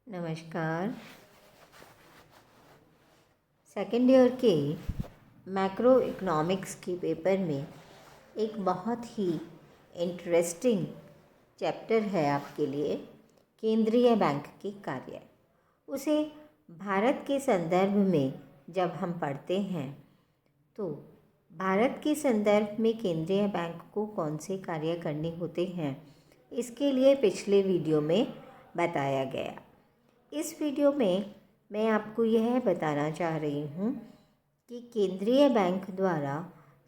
नमस्कार। Second year के macro economics के पेपर में एक बहुत ही इंटरेस्टिंग चैप्टर है आपके लिए, केंद्रीय बैंक के कार्य। उसे भारत के संदर्भ में जब हम पढ़ते हैं तो भारत के संदर्भ में केंद्रीय बैंक को कौन से कार्य करने होते हैं, इसके लिए पिछले वीडियो में बताया गया। इस वीडियो में मैं आपको यह बताना चाह रही हूँ कि केंद्रीय बैंक द्वारा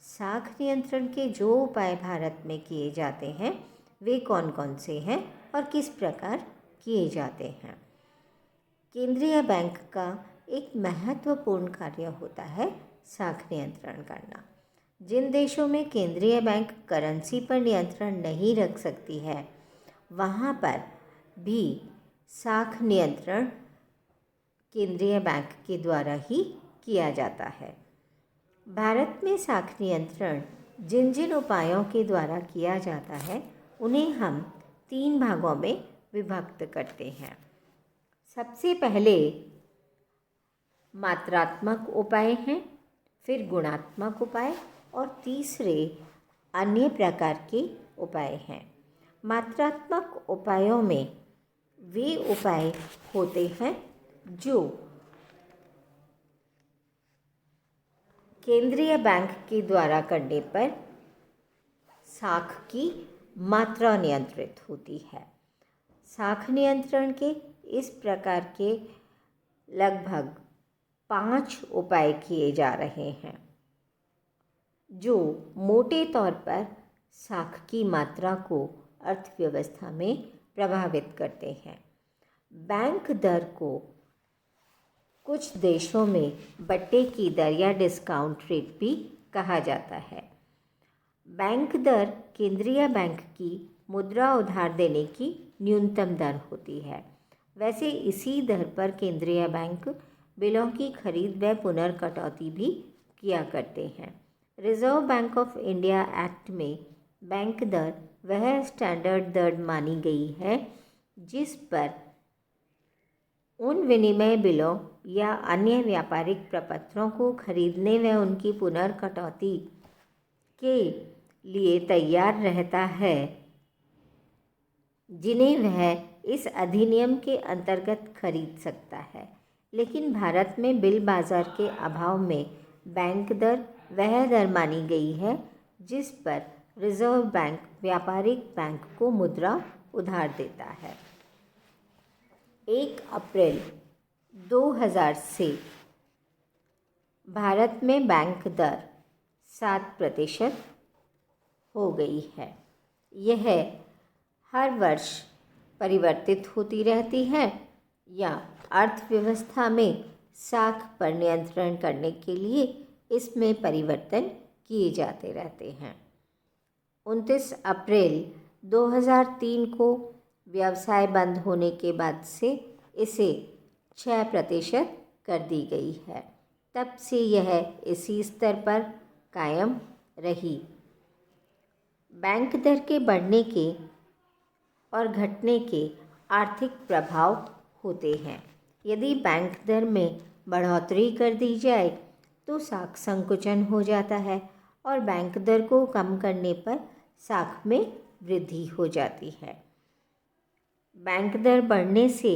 साख नियंत्रण के जो उपाय भारत में किए जाते हैं वे कौन कौन से हैं और किस प्रकार किए जाते हैं। केंद्रीय बैंक का एक महत्वपूर्ण कार्य होता है साख नियंत्रण करना। जिन देशों में केंद्रीय बैंक करेंसी पर नियंत्रण नहीं रख सकती है वहाँ पर भी साख नियंत्रण केंद्रीय बैंक के द्वारा ही किया जाता है। भारत में साख नियंत्रण जिन जिन उपायों के द्वारा किया जाता है उन्हें हम 3 भागों में विभक्त करते हैं। सबसे पहले मात्रात्मक उपाय हैं, फिर गुणात्मक उपाय और तीसरे अन्य प्रकार के उपाय हैं। मात्रात्मक उपायों में वे उपाय होते हैं जो केंद्रीय बैंक के द्वारा करने पर साख की मात्रा नियंत्रित होती है। साख नियंत्रण के इस प्रकार के लगभग 5 उपाय किए जा रहे हैं जो मोटे तौर पर साख की मात्रा को अर्थव्यवस्था में प्रभावित करते हैं। बैंक दर को कुछ देशों में बट्टे की दर या डिस्काउंट रेट भी कहा जाता है। बैंक दर केंद्रीय बैंक की मुद्रा उधार देने की न्यूनतम दर होती है। वैसे इसी दर पर केंद्रीय बैंक बिलों की खरीद व पुनर्कटौती भी किया करते हैं। Reserve bank of India act में बैंक दर वह स्टैंडर्ड दर मानी गई है जिस पर उन विनिमय बिलों या अन्य व्यापारिक प्रपत्रों को खरीदने व उनकी पुनर्कटौती के लिए तैयार रहता है जिन्हें वह इस अधिनियम के अंतर्गत खरीद सकता है। लेकिन भारत में बिल बाजार के अभाव में बैंक दर वह दर मानी गई है जिस पर रिजर्व बैंक व्यापारिक बैंक को मुद्रा उधार देता है। 1 अप्रैल 2000 से भारत में बैंक दर 7% हो गई है। यह हर वर्ष परिवर्तित होती रहती है या अर्थव्यवस्था में साख पर नियंत्रण करने के लिए इसमें परिवर्तन किए जाते रहते हैं। 29 अप्रैल 2003 को व्यवसाय बंद होने के बाद से इसे 6% कर दी गई है। तब से यह इसी स्तर पर कायम रही। बैंक दर के बढ़ने के और घटने के आर्थिक प्रभाव होते हैं। यदि बैंक दर में बढ़ोतरी कर दी जाए तो साख संकुचन हो जाता है और बैंक दर को कम करने पर साख में वृद्धि हो जाती है। बैंक दर बढ़ने से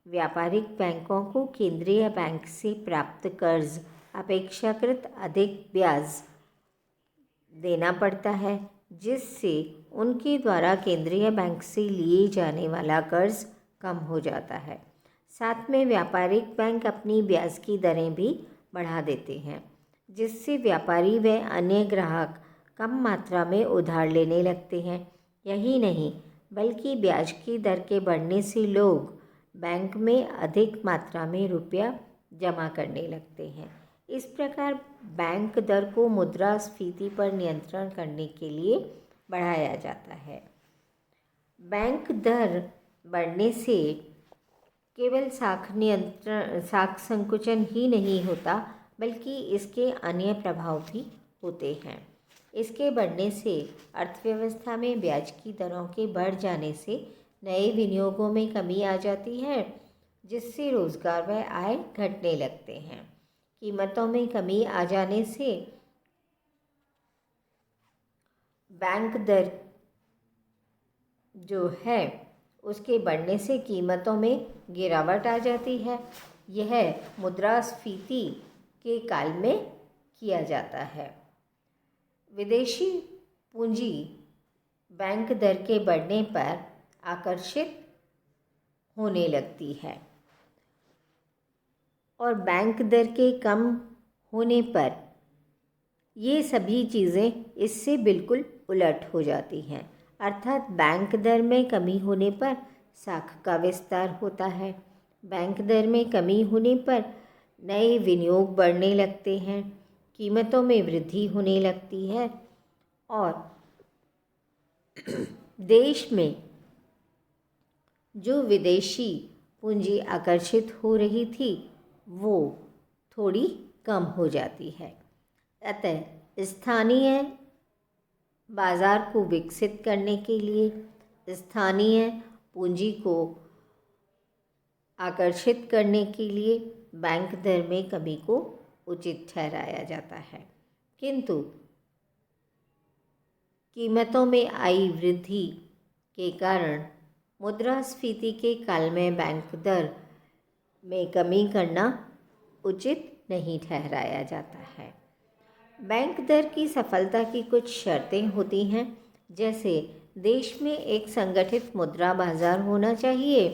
व्यापारिक बैंकों को केंद्रीय बैंक से प्राप्त कर्ज अपेक्षाकृत अधिक ब्याज देना पड़ता है जिससे उनके द्वारा केंद्रीय बैंक से लिए जाने वाला कर्ज कम हो जाता है। साथ में व्यापारिक बैंक अपनी ब्याज की दरें भी बढ़ा देते हैं जिससे व्यापारी व अन्य ग्राहक कम मात्रा में उधार लेने लगते हैं। यही नहीं बल्कि ब्याज की दर के बढ़ने से लोग बैंक में अधिक मात्रा में रुपया जमा करने लगते हैं। इस प्रकार बैंक दर को मुद्रास्फीति पर नियंत्रण करने के लिए बढ़ाया जाता है। बैंक दर बढ़ने से केवल साख संकुचन ही नहीं होता बल्कि इसके अन्य प्रभाव भी होते हैं। इसके बढ़ने से अर्थव्यवस्था में ब्याज की दरों के बढ़ जाने से नए विनियोगों में कमी आ जाती है जिससे रोजगार व आय घटने लगते हैं। कीमतों में कमी आ जाने से बैंक दर जो है उसके बढ़ने से कीमतों में गिरावट आ जाती है। यह मुद्रास्फीति के काल में किया जाता है। विदेशी पूंजी बैंक दर के बढ़ने पर आकर्षित होने लगती है और बैंक दर के कम होने पर ये सभी चीज़ें इससे बिल्कुल उलट हो जाती हैं। अर्थात बैंक दर में कमी होने पर साख का विस्तार होता है। बैंक दर में कमी होने पर नए विनियोग बढ़ने लगते हैं, कीमतों में वृद्धि होने लगती है और देश में जो विदेशी पूंजी आकर्षित हो रही थी वो थोड़ी कम हो जाती है। अतः स्थानीय बाज़ार को विकसित करने के लिए, स्थानीय पूंजी को आकर्षित करने के लिए बैंक दर में कमी को उचित ठहराया जाता है। किंतु कीमतों में आई वृद्धि के कारण मुद्रास्फीति के काल में बैंक दर में कमी करना उचित नहीं ठहराया जाता है। बैंक दर की सफलता की कुछ शर्तें होती हैं, जैसे देश में एक संगठित मुद्रा बाजार होना चाहिए,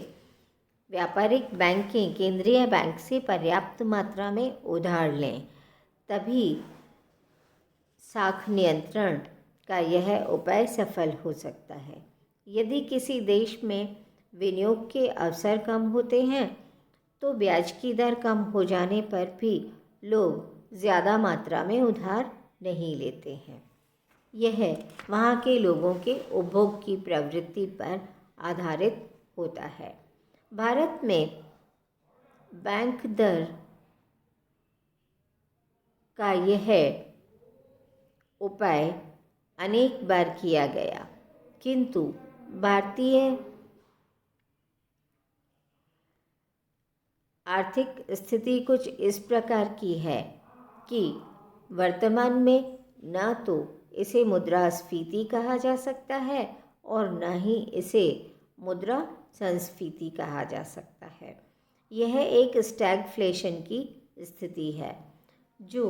व्यापारिक बैंकें केंद्रीय बैंक से पर्याप्त मात्रा में उधार लें, तभी साख नियंत्रण का यह उपाय सफल हो सकता है। यदि किसी देश में विनियोग के अवसर कम होते हैं तो ब्याज की दर कम हो जाने पर भी लोग ज़्यादा मात्रा में उधार नहीं लेते हैं। यह वहाँ के लोगों के उपभोग की प्रवृत्ति पर आधारित होता है। भारत में बैंक दर का यह उपाय अनेक बार किया गया, किंतु भारतीय आर्थिक स्थिति कुछ इस प्रकार की है कि वर्तमान में न तो इसे मुद्रास्फीति कहा जा सकता है और न ही इसे मुद्रा संस्फीति कहा जा सकता है। यह एक स्टैगफ्लेशन की स्थिति है जो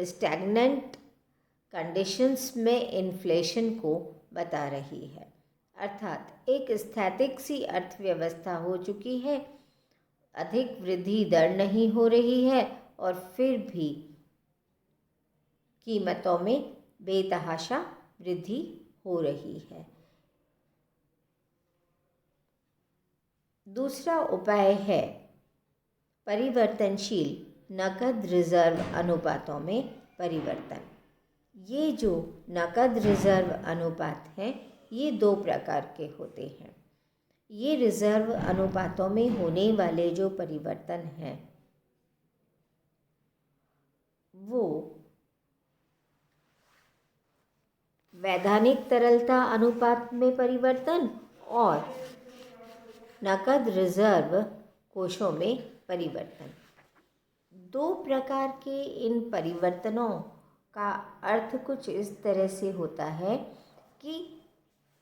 स्टैग्नेंट कंडीशंस में इन्फ्लेशन को बता रही है। अर्थात एक स्थैतिक सी अर्थव्यवस्था हो चुकी है, अधिक वृद्धि दर नहीं हो रही है और फिर भी कीमतों में बेतहाशा वृद्धि हो रही है। दूसरा उपाय है परिवर्तनशील नकद रिजर्व अनुपातों में परिवर्तन। ये जो नकद रिजर्व अनुपात हैं ये दो प्रकार के होते हैं। ये रिजर्व अनुपातों में होने वाले जो परिवर्तन हैं वो वैधानिक तरलता अनुपात में परिवर्तन और नकद रिजर्व कोषों में परिवर्तन, दो प्रकार के इन परिवर्तनों का अर्थ कुछ इस तरह से होता है कि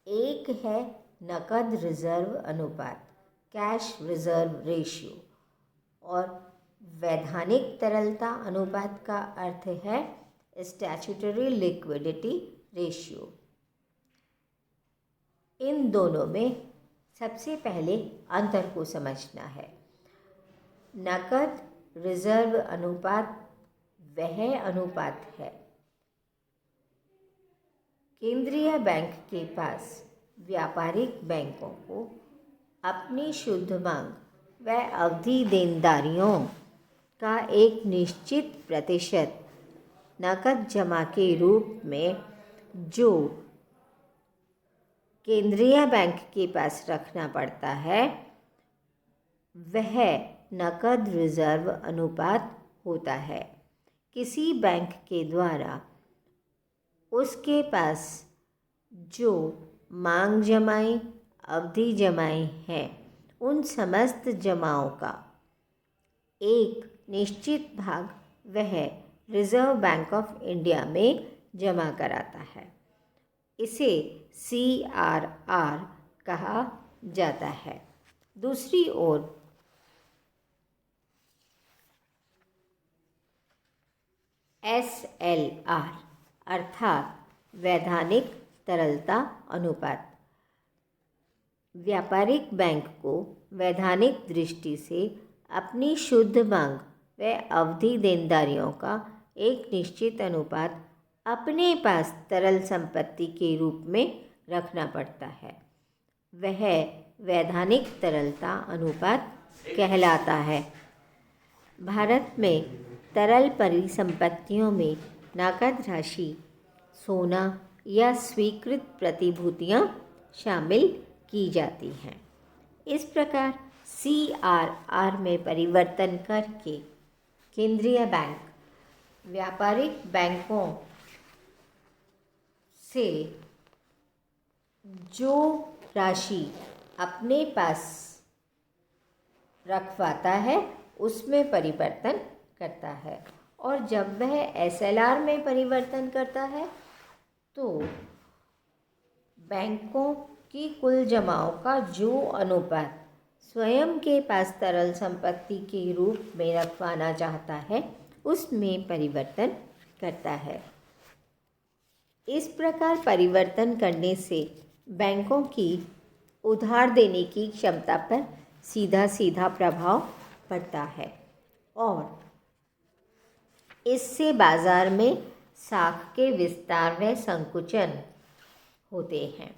एक है नकद रिजर्व अनुपात, कैश रिजर्व रेशियो, और वैधानिक तरलता अनुपात का अर्थ है स्टैट्यूटरी लिक्विडिटी रेशियो। इन दोनों में सबसे पहले अंतर को समझना है। नकद रिजर्व अनुपात वह अनुपात है केंद्रीय बैंक के पास व्यापारिक बैंकों को अपनी शुद्ध मांग व अवधि देनदारियों का एक निश्चित प्रतिशत नकद जमा के रूप में जो केंद्रीय बैंक के पास रखना पड़ता है वह नकद रिजर्व अनुपात होता है। किसी बैंक के द्वारा उसके पास जो मांग जमाएं, अवधि जमाएं हैं, उन समस्त जमाओं का एक निश्चित भाग वह रिजर्व बैंक ऑफ इंडिया में जमा कराता है। इसे CRR कहा जाता है। दूसरी ओर SLR अर्थात वैधानिक तरलता अनुपात व्यापारिक बैंक को वैधानिक दृष्टि से अपनी शुद्ध मांग व अवधि देनदारियों का एक निश्चित अनुपात अपने पास तरल संपत्ति के रूप में रखना पड़ता है। वह वैधानिक तरलता अनुपात कहलाता है। भारत में तरल परिसंपत्तियों में नकद राशि, सोना या स्वीकृत प्रतिभूतियाँ शामिल की जाती हैं। इस प्रकार CRR में परिवर्तन करके केंद्रीय बैंक व्यापारिक बैंकों से जो राशि अपने पास रखवाता है उसमें परिवर्तन करता है, और जब वह SLR में परिवर्तन करता है तो बैंकों की कुल जमाओं का जो अनुपात स्वयं के पास तरल संपत्ति के रूप में रखवाना चाहता है उसमें परिवर्तन करता है। इस प्रकार परिवर्तन करने से बैंकों की उधार देने की क्षमता पर सीधा सीधा प्रभाव पड़ता है और इससे बाजार में साख के विस्तार व संकुचन होते हैं।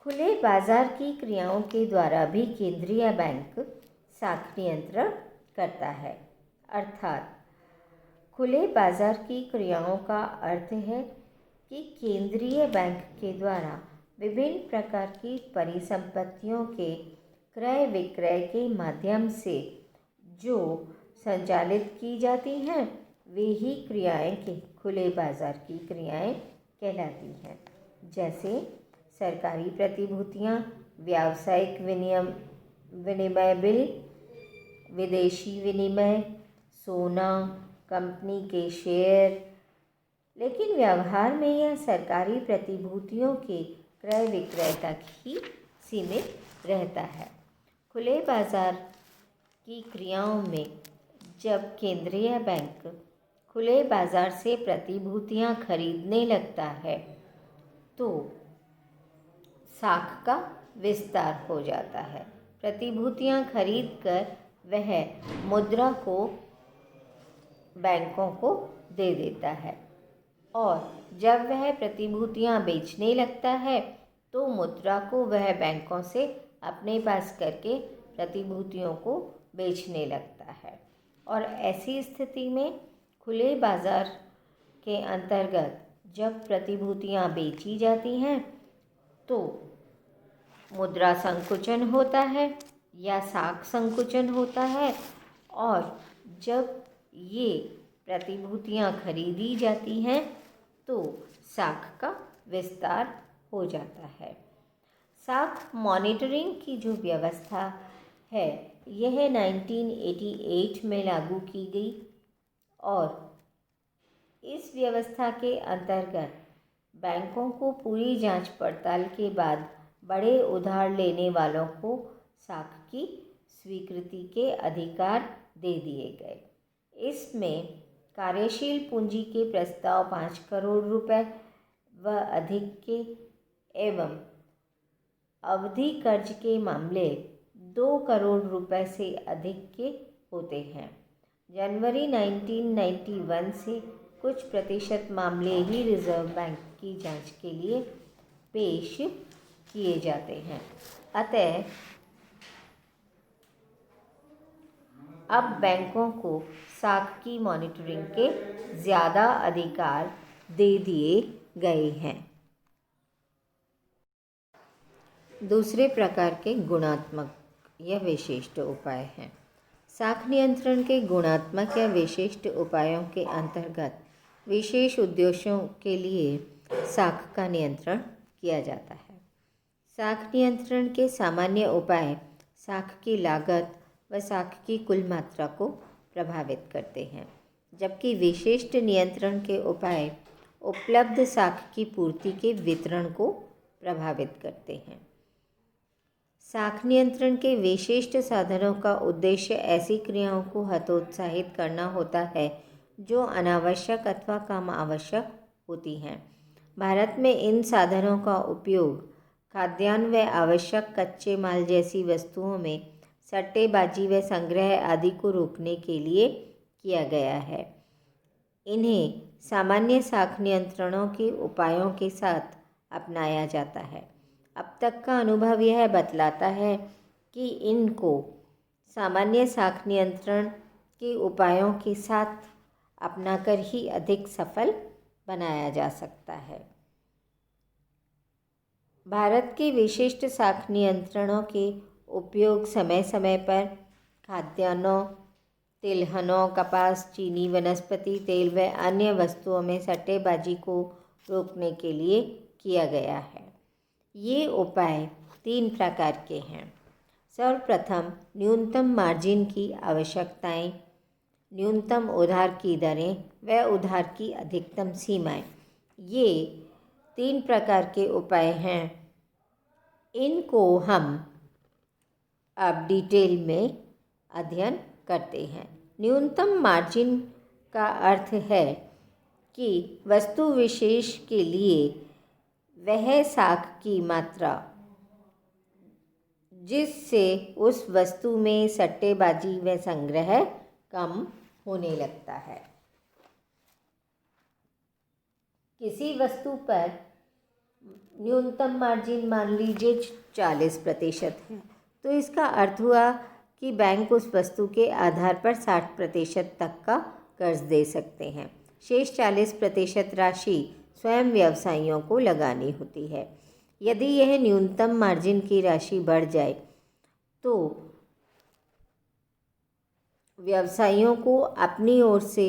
खुले बाजार की क्रियाओं के द्वारा भी केंद्रीय बैंक साख नियंत्रण करता है। अर्थात खुले बाजार की क्रियाओं का अर्थ है कि केंद्रीय बैंक के द्वारा विभिन्न प्रकार की परिसंपत्तियों के क्रय विक्रय के माध्यम से जो संचालित की जाती हैं वे ही क्रियाएं के खुले बाजार की क्रियाएं कहलाती हैं। जैसे सरकारी प्रतिभूतियाँ, व्यावसायिक विनिमय बिल, विदेशी विनिमय, सोना, कंपनी के शेयर। लेकिन व्यवहार में यह सरकारी प्रतिभूतियों के क्रय विक्रय तक ही सीमित रहता है। खुले बाजार की क्रियाओं में जब केंद्रीय बैंक खुले बाजार से प्रतिभूतियां खरीदने लगता है तो साख का विस्तार हो जाता है। प्रतिभूतियां खरीदकर वह मुद्रा को बैंकों को दे देता है और जब वह प्रतिभूतियां बेचने लगता है तो मुद्रा को वह बैंकों से अपने पास करके प्रतिभूतियों को बेचने लगता है। और ऐसी स्थिति में खुले बाजार के अंतर्गत जब प्रतिभूतियां बेची जाती हैं तो मुद्रा संकुचन होता है या साख संकुचन होता है, और जब ये प्रतिभूतियां खरीदी जाती हैं तो साख का विस्तार हो जाता है। साख मॉनिटरिंग की जो व्यवस्था है यह 1988 में लागू की गई और इस व्यवस्था के अंतर्गत बैंकों को पूरी जांच पड़ताल के बाद बड़े उधार लेने वालों को साख की स्वीकृति के अधिकार दे दिए गए। इसमें कार्यशील पूंजी के प्रस्ताव 5 करोड़ रुपए व अधिक के एवं अवधि कर्ज के मामले 2 करोड़ रुपए से अधिक के होते हैं। जनवरी 1991 से कुछ प्रतिशत मामले ही रिजर्व बैंक की जांच के लिए पेश किए जाते हैं। अतः अब बैंकों को साख की मॉनिटरिंग के ज़्यादा अधिकार दे दिए गए हैं। दूसरे प्रकार के गुणात्मक या विशिष्ट उपाय हैं। साख नियंत्रण के गुणात्मक या विशिष्ट उपायों के अंतर्गत विशेष उद्देश्यों के लिए साख का नियंत्रण किया जाता है। साख नियंत्रण के सामान्य उपाय साख की लागत व साख की कुल मात्रा को प्रभावित करते हैं, जबकि विशिष्ट नियंत्रण के उपाय उपलब्ध साख की पूर्ति के वितरण को प्रभावित करते हैं। साख नियंत्रण के विशिष्ट साधनों का उद्देश्य ऐसी क्रियाओं को हतोत्साहित करना होता है जो अनावश्यक अथवा कम आवश्यक होती हैं। भारत में इन साधनों का उपयोग खाद्यान्न व आवश्यक कच्चे माल जैसी वस्तुओं में सट्टेबाजी व संग्रह आदि को रोकने के लिए किया गया है। इन्हें सामान्य साख नियंत्रणों के उपायों के साथ अपनाया जाता है। अब तक का अनुभव यह बतलाता है कि इनको सामान्य साख नियंत्रण के उपायों के साथ अपनाकर ही अधिक सफल बनाया जा सकता है। भारत के विशिष्ट साख नियंत्रणों के उपयोग समय समय पर खाद्यान्नों, तिलहनों, कपास, चीनी, वनस्पति तेल व अन्य वस्तुओं में सट्टेबाजी को रोकने के लिए किया गया है। ये उपाय 3 प्रकार के हैं। सर्वप्रथम न्यूनतम मार्जिन की आवश्यकताएं, न्यूनतम उधार की दरें व उधार की अधिकतम सीमाएं। ये 3 प्रकार के उपाय हैं। इनको हम अब डिटेल में अध्ययन करते हैं। न्यूनतम मार्जिन का अर्थ है कि वस्तु विशेष के लिए वह साख की मात्रा जिससे उस वस्तु में सट्टेबाजी व संग्रह कम होने लगता है। किसी वस्तु पर न्यूनतम मार्जिन मान लीजिए 40% है, तो इसका अर्थ हुआ कि बैंक उस वस्तु के आधार पर 60% तक का कर्ज दे सकते हैं। शेष 40% राशि स्वयं व्यवसायियों को लगानी होती है। यदि यह न्यूनतम मार्जिन की राशि बढ़ जाए तो व्यवसायियों को अपनी ओर से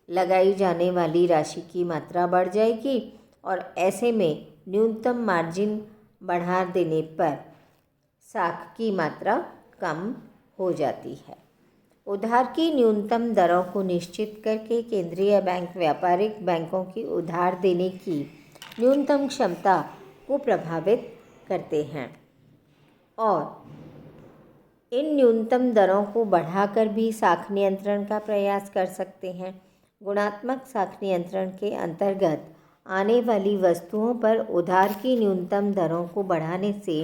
लगाई जाने वाली राशि की मात्रा बढ़ जाएगी और ऐसे में न्यूनतम मार्जिन बढ़ा देने पर साख की मात्रा कम हो जाती है। उधार की न्यूनतम दरों को निश्चित करके केंद्रीय बैंक व्यापारिक बैंकों की उधार देने की न्यूनतम क्षमता को प्रभावित करते हैं और इन न्यूनतम दरों को बढ़ाकर भी साख नियंत्रण का प्रयास कर सकते हैं। गुणात्मक साख नियंत्रण के अंतर्गत आने वाली वस्तुओं पर उधार की न्यूनतम दरों को बढ़ाने से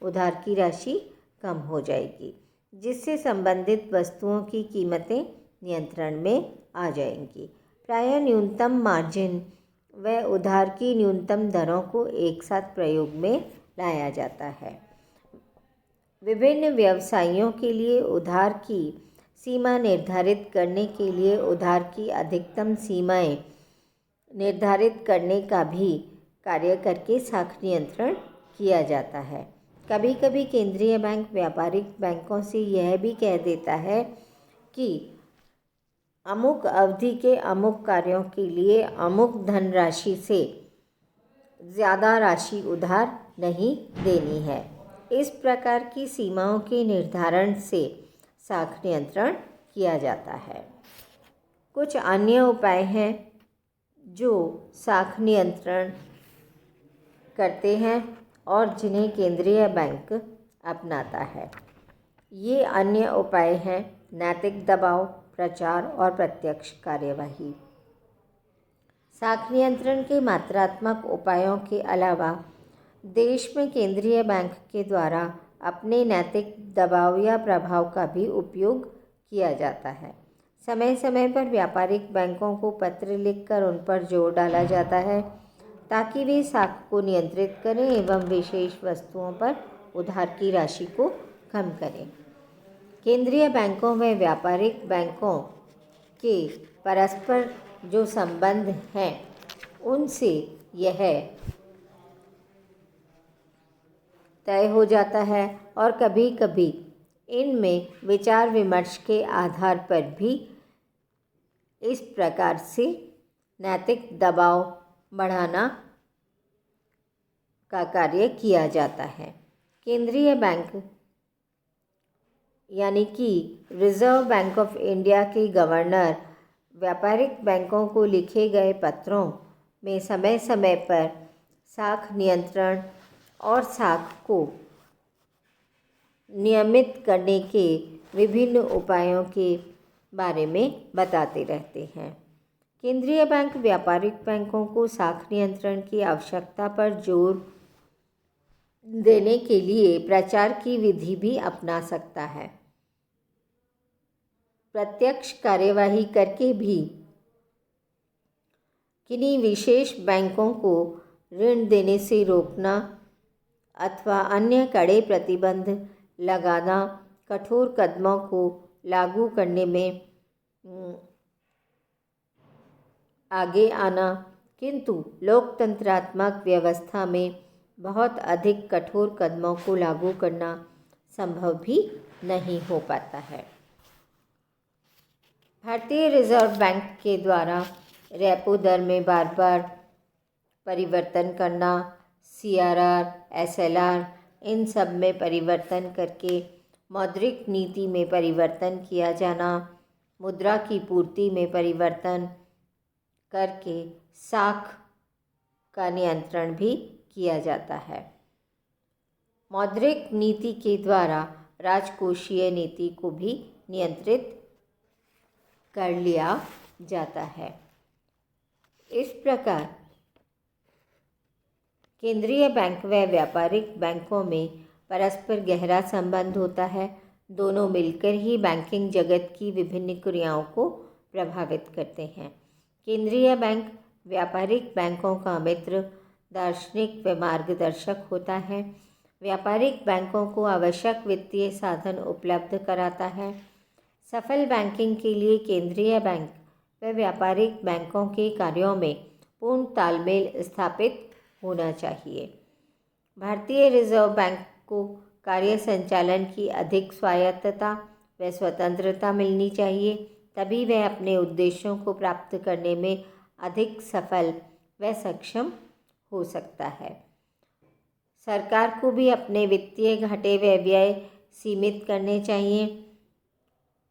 उधार की राशि कम हो जाएगी, जिससे संबंधित वस्तुओं की कीमतें नियंत्रण में आ जाएंगी। प्रायः न्यूनतम मार्जिन व उधार की न्यूनतम दरों को एक साथ प्रयोग में लाया जाता है। विभिन्न व्यवसायों के लिए उधार की सीमा निर्धारित करने के लिए उधार की अधिकतम सीमाएं निर्धारित करने का भी कार्य करके साख नियंत्रण किया जाता है। कभी कभी केंद्रीय बैंक व्यापारिक बैंकों से यह भी कह देता है कि अमुक अवधि के अमुक कार्यों के लिए अमुक धनराशि से ज़्यादा राशि उधार नहीं देनी है। इस प्रकार की सीमाओं के निर्धारण से साख नियंत्रण किया जाता है। कुछ अन्य उपाय हैं जो साख नियंत्रण करते हैं और जिन्हें केंद्रीय बैंक अपनाता है। ये अन्य उपाय हैं नैतिक दबाव, प्रचार और प्रत्यक्ष कार्यवाही। साख नियंत्रण के मात्रात्मक उपायों के अलावा देश में केंद्रीय बैंक के द्वारा अपने नैतिक दबाव या प्रभाव का भी उपयोग किया जाता है। समय समय पर व्यापारिक बैंकों को पत्र लिखकर उन पर जोर डाला जाता है ताकि वे साख को नियंत्रित करें एवं विशेष वस्तुओं पर उधार की राशि को कम करें। केंद्रीय बैंकों व व्यापारिक बैंकों के परस्पर जो संबंध हैं उनसे यह तय हो जाता है और कभी कभी इनमें विचार विमर्श के आधार पर भी इस प्रकार से नैतिक दबाव बढ़ाना का कार्य किया जाता है। केंद्रीय बैंक यानी कि रिजर्व बैंक ऑफ इंडिया के गवर्नर व्यापारिक बैंकों को लिखे गए पत्रों में समय समय पर साख नियंत्रण और साख को नियमित करने के विभिन्न उपायों के बारे में बताते रहते हैं। केंद्रीय बैंक व्यापारिक बैंकों को साख नियंत्रण की आवश्यकता पर जोर देने के लिए प्रचार की विधि भी अपना सकता है। प्रत्यक्ष कार्यवाही करके भी किन्हीं विशेष बैंकों को ऋण देने से रोकना अथवा अन्य कड़े प्रतिबंध लगाना, कठोर कदमों को लागू करने में आगे आना, किंतु लोकतंत्रात्मक व्यवस्था में बहुत अधिक कठोर कदमों को लागू करना संभव भी नहीं हो पाता है। भारतीय रिजर्व बैंक के द्वारा रेपो दर में बार बार परिवर्तन करना, CRR, SLR, इन सब में परिवर्तन करके मौद्रिक नीति में परिवर्तन किया जाना, मुद्रा की पूर्ति में परिवर्तन करके साख का नियंत्रण भी किया जाता है। मौद्रिक नीति के द्वारा राजकोषीय नीति को भी नियंत्रित कर लिया जाता है। इस प्रकार केंद्रीय बैंक व व्यापारिक बैंकों में परस्पर गहरा संबंध होता है। दोनों मिलकर ही बैंकिंग जगत की विभिन्न क्रियाओं को प्रभावित करते हैं। केंद्रीय बैंक व्यापारिक बैंकों का मित्र, दार्शनिक व मार्गदर्शक होता है। व्यापारिक बैंकों को आवश्यक वित्तीय साधन उपलब्ध कराता है। सफल बैंकिंग के लिए केंद्रीय बैंक व व्यापारिक बैंकों के कार्यों में पूर्ण तालमेल स्थापित होना चाहिए। भारतीय रिजर्व बैंक को कार्य संचालन की अधिक स्वायत्तता व स्वतंत्रता मिलनी चाहिए, तभी वह अपने उद्देश्यों को प्राप्त करने में अधिक सफल व सक्षम हो सकता है। सरकार को भी अपने वित्तीय घाटे व व्यय सीमित करने चाहिए,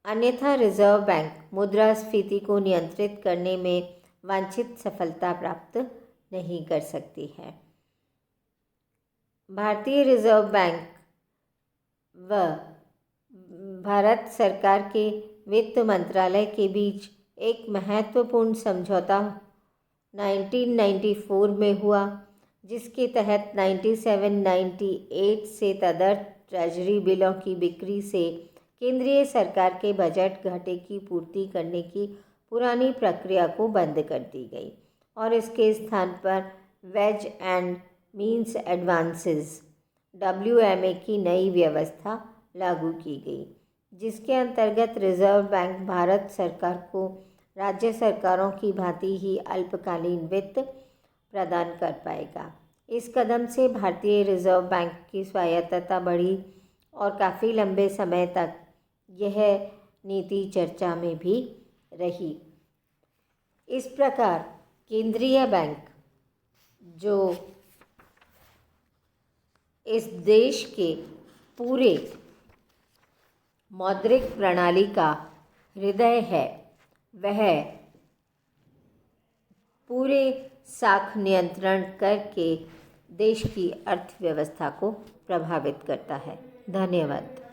अन्यथा रिजर्व बैंक मुद्रास्फीति को नियंत्रित करने में वांछित सफलता प्राप्त नहीं कर सकती है। भारतीय रिजर्व बैंक व भारत सरकार के वित्त मंत्रालय के बीच एक महत्वपूर्ण समझौता 1994 में हुआ, जिसके तहत 97-98 से तदर्थ ट्रेजरी बिलों की बिक्री से केंद्रीय सरकार के बजट घाटे की पूर्ति करने की पुरानी प्रक्रिया को बंद कर दी गई और इसके स्थान पर ways and means advances WMA की नई व्यवस्था लागू की गई, जिसके अंतर्गत रिजर्व बैंक भारत सरकार को राज्य सरकारों की भांति ही अल्पकालीन वित्त प्रदान कर पाएगा। इस कदम से भारतीय रिजर्व बैंक की स्वायत्तता बढ़ी और काफ़ी लंबे समय तक यह नीति चर्चा में भी रही। इस प्रकार केंद्रीय बैंक जो इस देश के पूरे मौद्रिक प्रणाली का हृदय है, वह पूरे साख नियंत्रण करके देश की अर्थव्यवस्था को प्रभावित करता है। धन्यवाद।